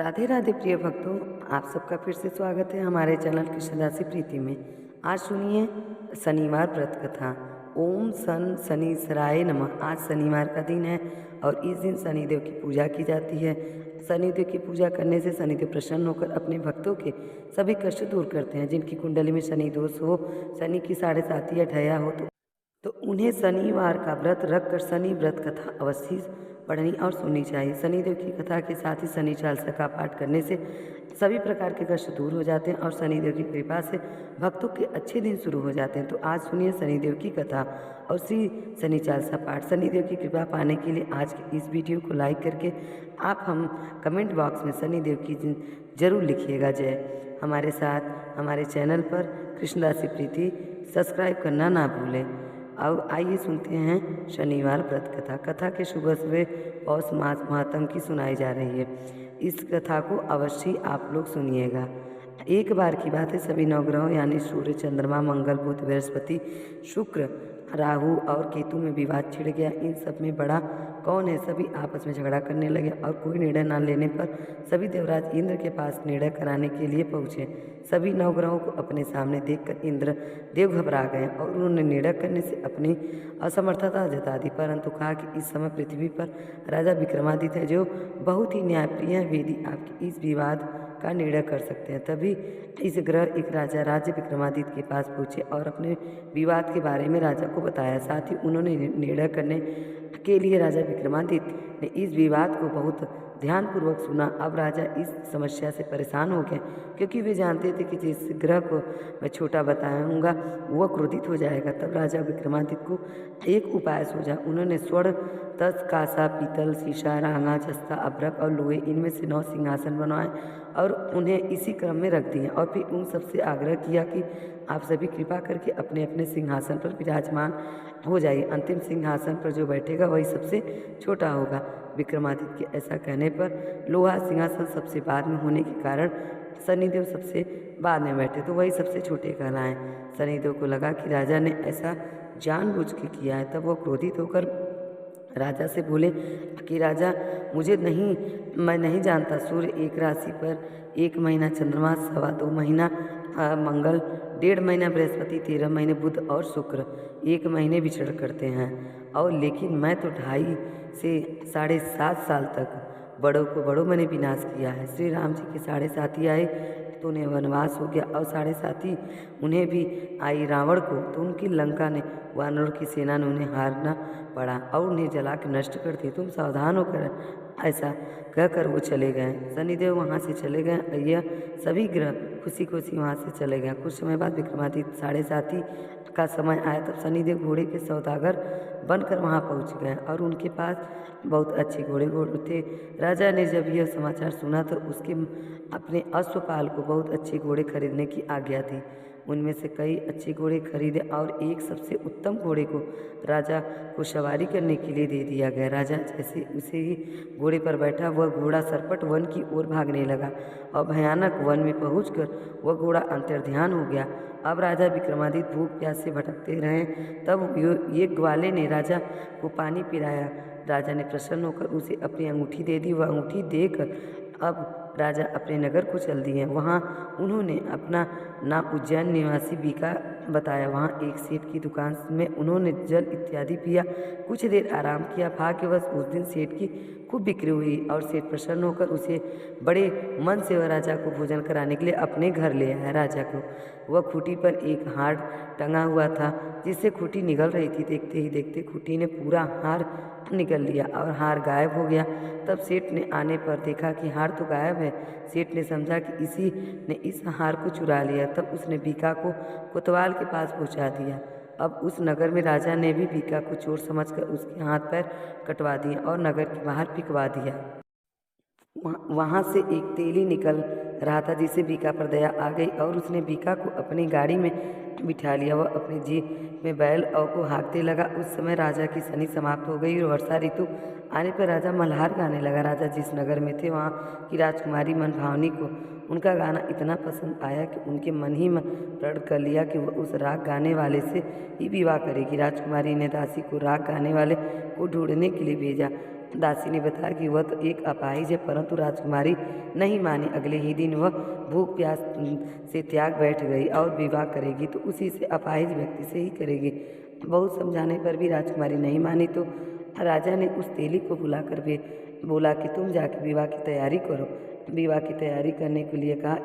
राधे राधे प्रिय भक्तों, आप सबका फिर से स्वागत है हमारे चैनल कृष्णदासी प्रीति में। आज सुनिए शनिवार व्रत कथा। ओम सन शनिश्चराय नमः। आज शनिवार का दिन है और इस दिन शनिदेव की पूजा की जाती है। शनिदेव की पूजा करने से शनिदेव प्रसन्न होकर अपने भक्तों के सभी कष्ट दूर करते हैं। जिनकी कुंडली में शनि दोष हो, शनि की 7.5 या ढया हो तो उन्हें शनिवार का व्रत रखकर शनि व्रत कथा अवश्य पढ़नी और सुननी चाहिए। शनिदेव की कथा के साथ ही शनि चालीसा का पाठ करने से सभी प्रकार के कष्ट दूर हो जाते हैं और शनिदेव की कृपा से भक्तों के अच्छे दिन शुरू हो जाते हैं। तो आज सुनिए शनिदेव की कथा और श्री शनि चालीसा पाठ। शनिदेव की कृपा पाने के लिए आज के इस वीडियो को लाइक करके आप हम कमेंट बॉक्स में शनिदेव की जरूर लिखिएगा जय। हमारे साथ हमारे चैनल पर कृष्णदासी प्रीति सब्सक्राइब करना ना भूलें। अब आइए सुनते हैं शनिवार व्रत कथा। कथा के सुबह सुबह पौष मास महात्म की सुनाई जा रही है। इस कथा को अवश्य आप लोग सुनिएगा। एक बार की बात है, सभी नवग्रहों यानी सूर्य, चंद्रमा, मंगल, बुध, बृहस्पति, शुक्र, राहु और केतु में विवाद छिड़ गया। इन सब में बड़ा कौन है, सभी आपस में झगड़ा करने लगे और कोई निर्णय न लेने पर सभी देवराज इंद्र के पास निर्णय कराने के लिए पहुँचे। सभी नवग्रहों को अपने सामने देखकर इंद्र देव घबरा गए और उन्होंने निर्णय करने से अपनी असमर्थता जता दी। परंतु कहा कि इस समय पृथ्वी पर राजा विक्रमादित्य है, जो बहुत ही न्यायप्रिय है, वेदी आपके इस विवाद का निर्णय कर सकते हैं। तभी इस ग्रह एक राजा राज्य विक्रमादित्य के पास पहुँचे और अपने विवाद के बारे में राजा को बताया। साथ ही उन्होंने निर्णय करने के लिए राजा विक्रमादित्य ने इस विवाद को बहुत ध्यानपूर्वक सुना। अब राजा इस समस्या से परेशान हो गए, क्योंकि वे जानते थे कि जिस ग्रह को मैं छोटा बताऊंगा वह क्रोधित हो जाएगा। तब राजा विक्रमादित्य को एक उपाय सूझा। उन्होंने स्वर्ण, तस, कांसा, पीतल, शीशा, रांगा, जस्ता, अभ्रक और लोहे, इनमें से 9 सिंहासन बनवाए और उन्हें इसी क्रम में रख दिए। और फिर उन सबसे आग्रह किया कि आप सभी कृपा करके अपने अपने सिंहासन पर विराजमान हो जाइए। अंतिम सिंहासन पर जो बैठेगा वही सबसे छोटा होगा। विक्रमादित्य के ऐसा कहने पर लोहा सिंहासन सबसे बाद में होने के कारण शनिदेव सबसे बाद में बैठे, तो वही सबसे छोटे कहलाएं। शनिदेव को लगा कि राजा ने ऐसा जानबूझ के किया है। तब वो क्रोधित होकर राजा से बोले कि राजा, मैं नहीं जानता, सूर्य एक राशि पर 1 महीना, चंद्रमा 2.25 महीना, मंगल 1.5 महीना, बृहस्पति 13 महीने, बुध और शुक्र 1 महीने विचरण करते हैं। और लेकिन मैं तो 2.5 से 7.5 साल तक बड़ों को बड़ों मैंने विनाश किया है। श्री राम जी के 7.5 आए तो उन्हें वनवास हो गया और 7.5 उन्हें भी आई रावण को, तो उनकी लंका ने वानरों की सेना ने उन्हें हारना पड़ा और उन्हें जला के नष्ट कर दिया। तुम सावधान होकर, ऐसा कहकर वो चले गए। शनिदेव वहाँ से चले गए। यह सभी ग्रह खुशी खुशी वहाँ से चले गए। कुछ समय बाद विक्रमादित्य 7.5 का समय आया। तब शनिदेव घोड़े के सौदागर बनकर वहाँ पहुँच गए और उनके पास बहुत अच्छे घोड़े थे। राजा ने जब यह समाचार सुना तो उसके अपने अश्वपाल को बहुत अच्छे घोड़े खरीदने की आज्ञा दी। उनमें से कई अच्छे घोड़े खरीदे और एक सबसे उत्तम घोड़े को राजा को सवारी करने के लिए दे दिया गया। राजा जैसे उसे ही घोड़े पर बैठा, वह घोड़ा सरपट वन की ओर भागने लगा और भयानक वन में पहुंचकर वह घोड़ा अंतर्ध्यान हो गया। अब राजा विक्रमादित्य भूख प्यास से भटकते रहे। तब एक ग्वाले ने राजा को पानी पिलाया। राजा ने प्रसन्न होकर उसे अपनी अंगूठी दे दी। वह अंगूठी देकर अब राजा अपने नगर को चल दिए। वहाँ उन्होंने अपना नाम उज्जैन निवासी बीका बताया। वहाँ एक सेठ की दुकान में उन्होंने जल इत्यादि पिया। कुछ देर आराम किया। भाग्यवश उस दिन सेठ की खूब बिक्री हुई और सेठ प्रसन्न होकर उसे बड़े मन से वह राजा को भोजन कराने के लिए अपने घर ले आया। राजा को वह खूंटी पर एक हार टंगा हुआ था, जिससे खूंटी निकल रही थी। देखते ही देखते खूंटी ने पूरा हार निकल लिया और हार गायब हो गया। तब सेठ ने आने पर देखा कि हार तो गायब है। सेठ ने समझा कि इसी ने इस हार को चुरा लिया। तब उसने बीका को कोतवाल के पास पहुंचा दिया। अब उस नगर में राजा ने भी बीका को चोर समझकर उसके हाथ पैर कटवा दिए और नगर के बाहर फिकवा दिया। वहाँ से एक तेली निकल रहा था, जिसे बीका पर दया आ गई और उसने बीका को अपनी गाड़ी में बिठा लिया। वह अपनी जीप में बैल और को हाँकते लगा। उस समय राजा की शनि समाप्त हो गई और वर्षा ऋतु आने पर राजा मल्हार गाने लगा। राजा जिस नगर में थे वहाँ की राजकुमारी मनभावनी को उनका गाना इतना पसंद आया कि उनके मन ही में प्रण कर लिया कि वह उस राग गाने वाले से ही विवाह करेगी। राजकुमारी ने दासी को राग गाने वाले को ढूंढने के लिए भेजा। दासी ने बताया कि वह तो एक अपाहिज है, परंतु राजकुमारी नहीं मानी। अगले ही दिन वह भूख प्यास से त्याग बैठ गई और विवाह करेगी तो उसी से अपाहिज व्यक्ति से ही करेगी। बहुत समझाने पर भी राजकुमारी नहीं मानी तो राजा ने उस तेली को बुलाकर भी बोला कि तुम जाके विवाह की तैयारी करो। विवाह की तैयारी करने के लिए कहा।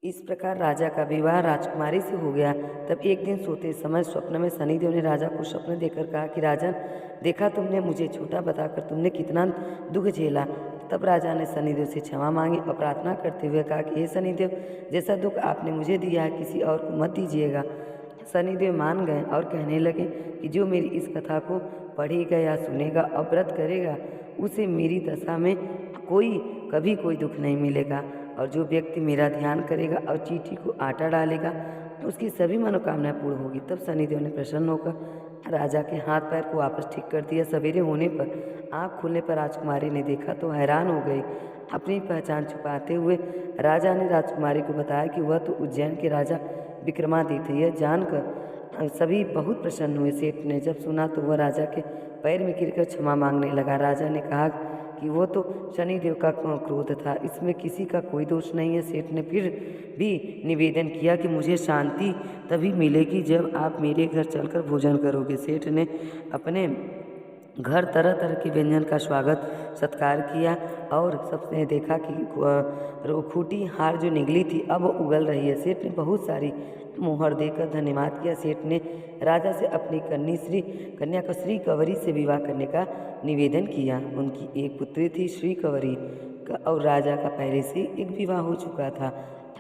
इस प्रकार राजा का विवाह राजकुमारी से हो गया। तब एक दिन सोते समय स्वप्न में शनिदेव ने राजा को स्वप्न देकर कहा कि राजन, देखा तुमने, मुझे झूठा बताकर तुमने कितना दुख झेला। तब राजा ने शनिदेव से क्षमा मांगी और प्रार्थना करते हुए कहा कि हे शनिदेव, जैसा दुख आपने मुझे दिया है किसी और को मत दीजिएगा। शनिदेव मान गए और कहने लगे कि जो मेरी इस कथा को पढ़ेगा या सुनेगा और व्रत करेगा उसे मेरी दशा में कभी कोई दुख नहीं मिलेगा, और जो व्यक्ति मेरा ध्यान करेगा और चींटी को आटा डालेगा उसकी सभी मनोकामनाएं पूर्ण होगी। तब शनिदेव ने प्रसन्न होकर राजा के हाथ पैर को वापस ठीक कर दिया। सवेरे होने पर आँख खुलने पर राजकुमारी ने देखा तो हैरान हो गई। अपनी पहचान छुपाते हुए राजा ने राजकुमारी को बताया कि वह तो उज्जैन के राजा विक्रमादित्य है। यह जानकर सभी बहुत प्रसन्न हुए। सेठ ने जब सुना तो वह राजा के पैर में गिरकर क्षमा मांगने लगा। राजा ने कहा कि वो तो शनिदेव का क्रोध था, इसमें किसी का कोई दोष नहीं है। सेठ ने फिर भी निवेदन किया कि मुझे शांति तभी मिलेगी जब आप मेरे घर चलकर भोजन करोगे। सेठ ने अपने घर तरह तरह के व्यंजन का स्वागत सत्कार किया और सबने देखा कि खूटी हार जो निकली थी अब उगल रही है। सेठ ने बहुत सारी मोहर देकर धन्यवाद किया। सेठ ने राजा से अपनी कन्या को श्री कंवरी से विवाह करने का निवेदन किया। उनकी एक पुत्री थी श्री कंवरी और राजा का पहले से एक विवाह हो चुका था,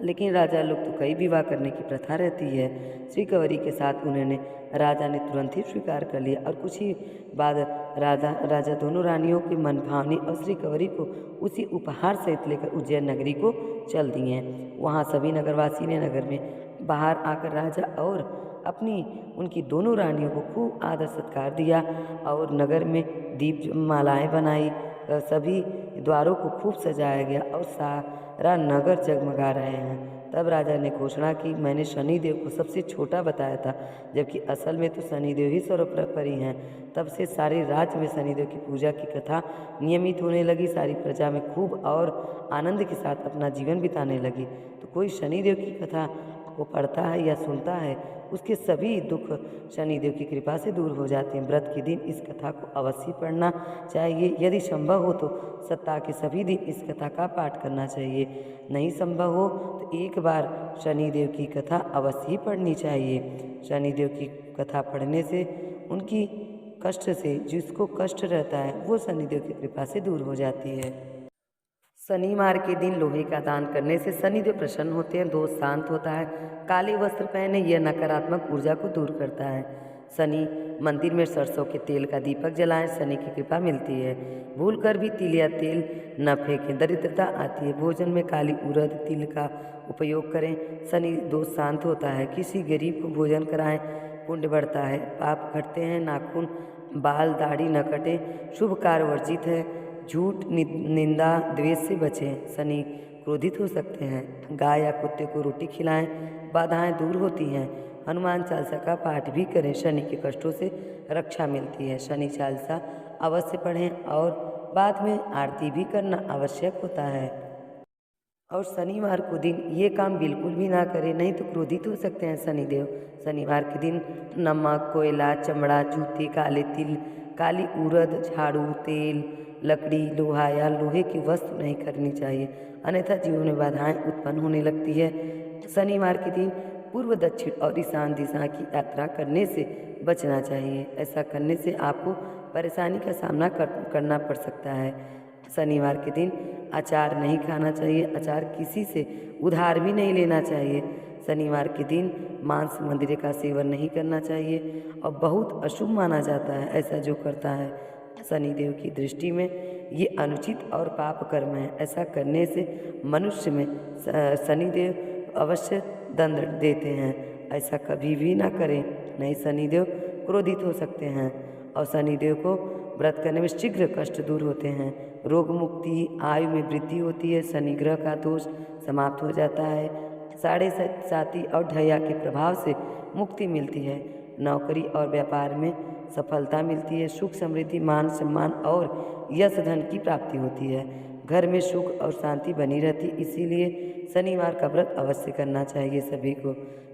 लेकिन राजा लोग तो कई विवाह करने की प्रथा रहती है। श्री कंवरी के साथ राजा ने तुरंत ही स्वीकार कर लिया और कुछ ही बाद राजा दोनों रानियों की मनभावनी और श्री कंवरी को उसी उपहार सहित लेकर उज्जैन नगरी को चल दिए। वहाँ सभी नगरवासी ने नगर में बाहर आकर राजा और उनकी दोनों रानियों को खूब आदर सत्कार दिया और नगर में दीप मालाएं बनाई। सभी द्वारों को खूब सजाया गया और सारा नगर जगमगा रहे हैं। तब राजा ने घोषणा की, मैंने शनिदेव को सबसे छोटा बताया था, जबकि असल में तो शनिदेव ही सर्वोपरि हैं। तब से सारे राज्य में शनिदेव की पूजा की कथा नियमित होने लगी। सारी प्रजा में खूब और आनंद के साथ अपना जीवन बिताने लगी। तो कोई शनिदेव की कथा को पढ़ता है या सुनता है उसके सभी दुख शनिदेव की कृपा से दूर हो जाते हैं। व्रत के दिन इस कथा को अवश्य पढ़ना चाहिए। यदि संभव हो तो सप्ताह के सभी दिन इस कथा का पाठ करना चाहिए। नहीं संभव हो तो एक बार शनिदेव की कथा अवश्य ही पढ़नी चाहिए। शनिदेव की कथा पढ़ने से उनकी कष्ट से जिसको कष्ट रहता है वो शनिदेव की कृपा से दूर हो जाती है। शनिवार के दिन लोहे का दान करने से शनिदेव प्रसन्न होते हैं, दोष शांत होता है। काले वस्त्र पहने यह नकारात्मक ऊर्जा को दूर करता है। शनि मंदिर में सरसों के तेल का दीपक जलाएं, शनि की कृपा मिलती है। भूलकर भी तिल या तेल न फेंकें, दरिद्रता आती है। भोजन में काली उड़द तिल का उपयोग करें, शनि दोष शांत होता है। किसी गरीब को भोजन कराएं, पुण्य बढ़ता है, पाप घटते हैं। नाखून बाल दाढ़ी न कटे, शुभ कार्य वर्जित है। झूठ निंदा द्वेष से बचें, शनि क्रोधित हो सकते हैं। गाय या कुत्ते को रोटी खिलाएं, बाधाएं दूर होती हैं। हनुमान चालीसा का पाठ भी करें, शनि के कष्टों से रक्षा मिलती है। शनि चालीसा अवश्य पढ़ें और बाद में आरती भी करना आवश्यक होता है। और शनिवार को दिन ये काम बिल्कुल भी ना करें, नहीं तो क्रोधित हो सकते हैं शनिदेव। शनिवार के दिन नमक, कोयला, चमड़ा, जूते, काले तिल, काली उड़द, झाड़ू, तेल, लकड़ी, लोहा या लोहे की वस्तु नहीं करनी चाहिए, अन्यथा जीवन में बाधाएं उत्पन्न होने लगती है। शनिवार के दिन पूर्व, दक्षिण और ईशान दिशा की यात्रा करने से बचना चाहिए। ऐसा करने से आपको परेशानी का सामना करना पड़ सकता है। शनिवार के दिन अचार नहीं खाना चाहिए, अचार किसी से उधार भी नहीं लेना चाहिए। शनिवार के दिन मांस मदिरे का सेवन नहीं करना चाहिए और बहुत अशुभ माना जाता है ऐसा जो करता है। शनिदेव की दृष्टि में ये अनुचित और पाप कर्म है। ऐसा करने से मनुष्य में शनिदेव अवश्य दंड देते हैं। ऐसा कभी भी ना करें, नहीं शनिदेव क्रोधित हो सकते हैं। और शनिदेव को व्रत करने में शीघ्र कष्ट दूर होते हैं, रोग मुक्ति, आयु में वृद्धि होती है, शनि ग्रह का दोष समाप्त हो जाता है, साढ़े साती और ढैया के प्रभाव से मुक्ति मिलती है। नौकरी और व्यापार में सफलता मिलती है। सुख समृद्धि मान सम्मान और यश धन की प्राप्ति होती है। घर में सुख और शांति बनी रहती, इसीलिए शनिवार का व्रत अवश्य करना चाहिए सभी को।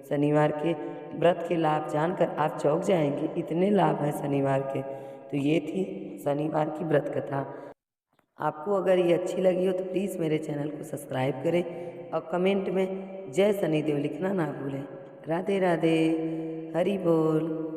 शनिवार के व्रत के लाभ जानकर आप चौंक जाएंगे, इतने लाभ हैं शनिवार के। तो ये थी शनिवार की व्रत कथा। आपको अगर ये अच्छी लगी हो तो प्लीज़ मेरे चैनल को सब्सक्राइब करें और कमेंट में जय शनिदेव लिखना ना भूलें। राधे राधे, हरि बोल।